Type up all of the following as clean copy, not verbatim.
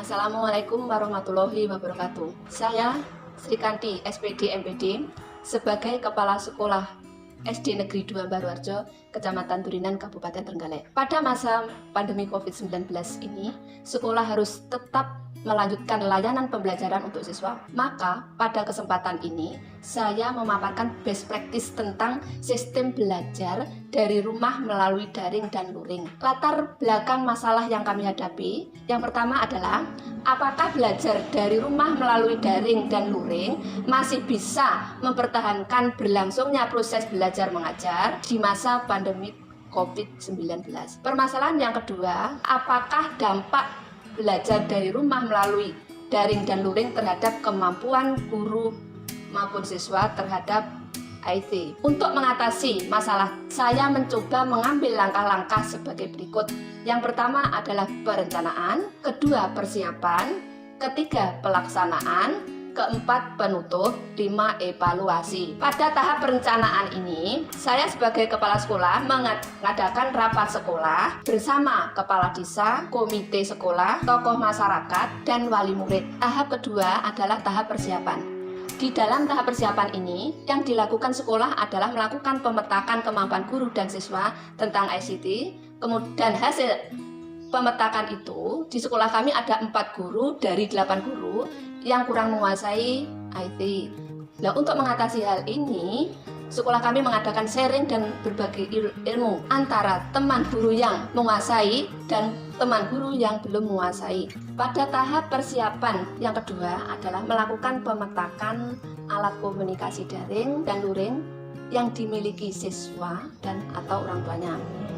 Assalamualaikum warahmatullahi wabarakatuh. Saya Sri Kanti, SPD MPD, sebagai Kepala Sekolah SD Negeri 2 Baruarjo, Kecamatan Turinan, Kabupaten Trenggalek. Pada masa pandemi COVID-19 ini, sekolah harus tetap melanjutkan layanan pembelajaran untuk siswa. Maka pada kesempatan ini saya memaparkan best practice tentang sistem belajar dari rumah melalui daring dan luring. Latar belakang masalah yang kami hadapi, yang pertama adalah apakah belajar dari rumah melalui daring dan luring masih bisa mempertahankan berlangsungnya proses belajar mengajar di masa pandemi COVID-19. Permasalahan yang kedua, apakah dampak belajar dari rumah melalui daring dan luring terhadap kemampuan guru maupun siswa terhadap IT. Untuk mengatasi masalah, saya mencoba mengambil langkah-langkah sebagai berikut. Yang pertama adalah perencanaan, kedua persiapan, ketiga pelaksanaan, keempat penutup, 5 evaluasi. Pada tahap perencanaan ini, saya sebagai kepala sekolah mengadakan rapat sekolah bersama kepala desa, komite sekolah, tokoh masyarakat, dan wali murid. Tahap kedua adalah tahap persiapan. Di dalam tahap persiapan ini, yang dilakukan sekolah adalah melakukan pemetakan kemampuan guru dan siswa tentang ICT, kemudian hasil pemetakan itu di sekolah kami ada 4 guru dari 8 guru yang kurang menguasai IT. Nah, untuk mengatasi hal ini, sekolah kami mengadakan sharing dan berbagi ilmu antara teman guru yang menguasai dan teman guru yang belum menguasai. Pada tahap persiapan yang kedua adalah melakukan pemetakan alat komunikasi daring dan luring yang dimiliki siswa dan atau orang tuanya.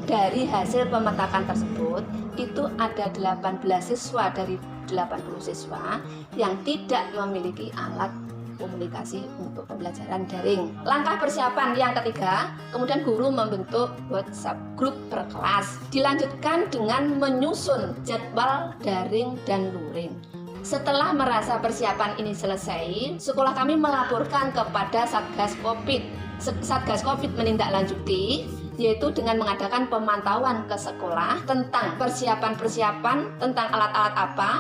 Dari hasil pemetakan tersebut, itu ada 18 siswa dari 80 siswa yang tidak memiliki alat komunikasi untuk pembelajaran daring. Langkah persiapan yang ketiga, kemudian guru membentuk WhatsApp grup per kelas. Dilanjutkan dengan menyusun jadwal daring dan luring. Setelah merasa persiapan ini selesai, sekolah kami melaporkan kepada Satgas Covid. Satgas Covid menindaklanjuti, yaitu dengan mengadakan pemantauan ke sekolah tentang persiapan-persiapan tentang alat-alat apa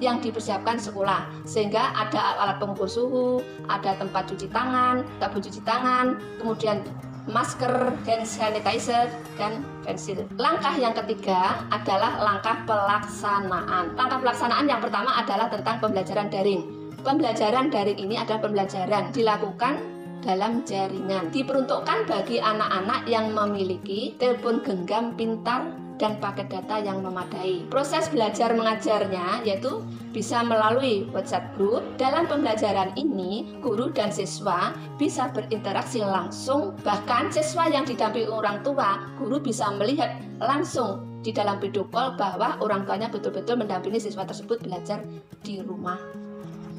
yang dipersiapkan sekolah, sehingga ada alat pengukur suhu, ada tempat cuci tangan, sabun cuci tangan, kemudian masker, hand sanitizer, dan pensil. Langkah yang ketiga adalah langkah pelaksanaan. Langkah pelaksanaan yang pertama adalah tentang pembelajaran daring. Pembelajaran daring ini adalah pembelajaran dilakukan dalam jaringan, diperuntukkan bagi anak-anak yang memiliki telepon genggam pintar dan paket data yang memadai. Proses belajar mengajarnya yaitu bisa melalui WhatsApp group. Dalam pembelajaran ini, guru dan siswa bisa berinteraksi langsung, bahkan siswa yang didampingi orang tua, guru bisa melihat langsung di dalam video call bahwa orang tuanya betul-betul mendampingi siswa tersebut belajar di rumah.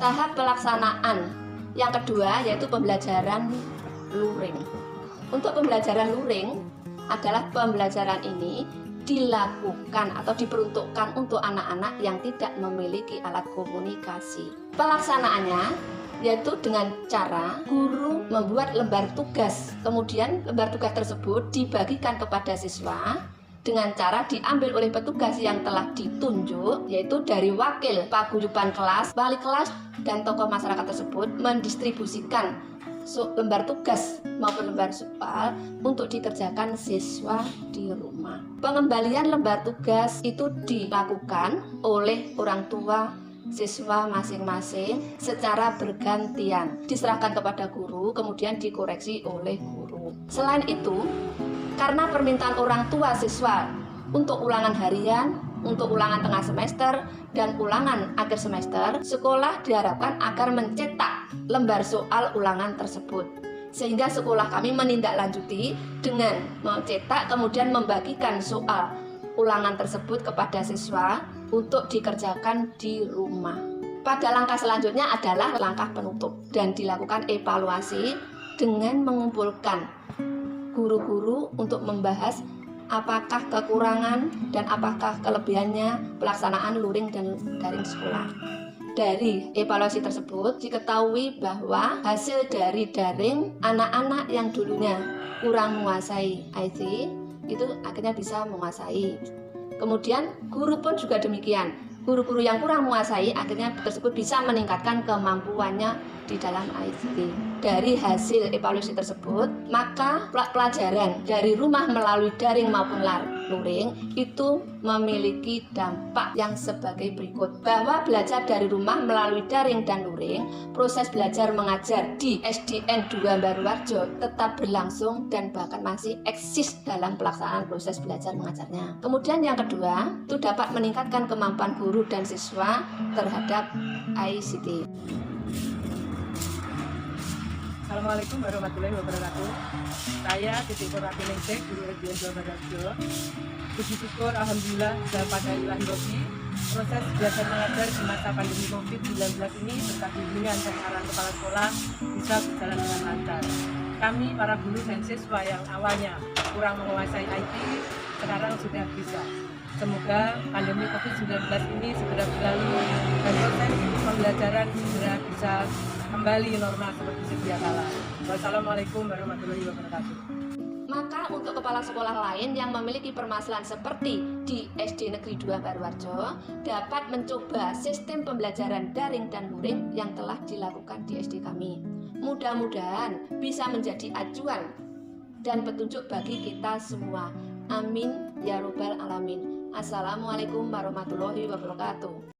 Tahap pelaksanaan yang kedua yaitu pembelajaran luring. Untuk pembelajaran luring adalah pembelajaran ini dilakukan atau diperuntukkan untuk anak-anak yang tidak memiliki alat komunikasi. Pelaksanaannya yaitu dengan cara guru membuat lembar tugas. Kemudian lembar tugas tersebut dibagikan kepada siswa dengan cara diambil oleh petugas yang telah ditunjuk, yaitu dari wakil paguyuban kelas, wali kelas, dan tokoh masyarakat tersebut mendistribusikan lembar tugas maupun lembar soal untuk dikerjakan siswa di rumah. Pengembalian lembar tugas itu dilakukan oleh orang tua siswa masing-masing secara bergantian, diserahkan kepada guru, kemudian dikoreksi oleh guru. Selain itu, karena permintaan orang tua siswa untuk ulangan harian, untuk ulangan tengah semester, dan ulangan akhir semester, sekolah diharapkan agar mencetak lembar soal ulangan tersebut. Sehingga sekolah kami menindaklanjuti dengan mencetak kemudian membagikan soal ulangan tersebut kepada siswa untuk dikerjakan di rumah. Pada langkah selanjutnya adalah langkah penutup dan dilakukan evaluasi dengan mengumpulkan guru-guru untuk membahas apakah kekurangan dan apakah kelebihannya pelaksanaan luring dan daring sekolah. Dari evaluasi tersebut diketahui bahwa hasil dari daring, anak-anak yang dulunya kurang menguasai IT itu akhirnya bisa menguasai. Kemudian guru pun juga demikian. Guru-guru yang kurang menguasai akhirnya tersebut bisa meningkatkan kemampuannya di dalam ICT. Dari hasil evaluasi tersebut, maka pelajaran dari rumah melalui daring maupun luring itu memiliki dampak yang sebagai berikut, bahwa belajar dari rumah melalui daring dan luring, proses belajar mengajar di SDN 2 Baruarjo tetap berlangsung dan bahkan masih eksis dalam pelaksanaan proses belajar mengajarnya. Kemudian yang kedua, itu dapat meningkatkan kemampuan guru dan siswa terhadap ICT. Assalamualaikum warahmatullahi wabarakatuh. Saya Siti Kurati Ningsih, Guru SDN 2 Baruarjo. Puji syukur Alhamdulillah pada ilahi proses belajar mengajar di masa pandemi COVID-19 ini berkat bimbingan dan arahan kepala sekolah bisa berjalan dengan lancar. Kami para guru dan siswa yang awalnya kurang menguasai IT sekarang sudah bisa. Semoga pandemi COVID-19 ini segera berlalu dan proses pembelajaran segera bisa kembali normal seperti sedia kala. Wassalamualaikum warahmatullahi wabarakatuh. Maka untuk kepala sekolah lain yang memiliki permasalahan seperti di SD Negeri 2 Baruarjo dapat mencoba sistem pembelajaran daring dan luring yang telah dilakukan di SD kami. Mudah-mudahan bisa menjadi acuan dan petunjuk bagi kita semua. Amin ya robbal alamin. Assalamualaikum warahmatullahi wabarakatuh.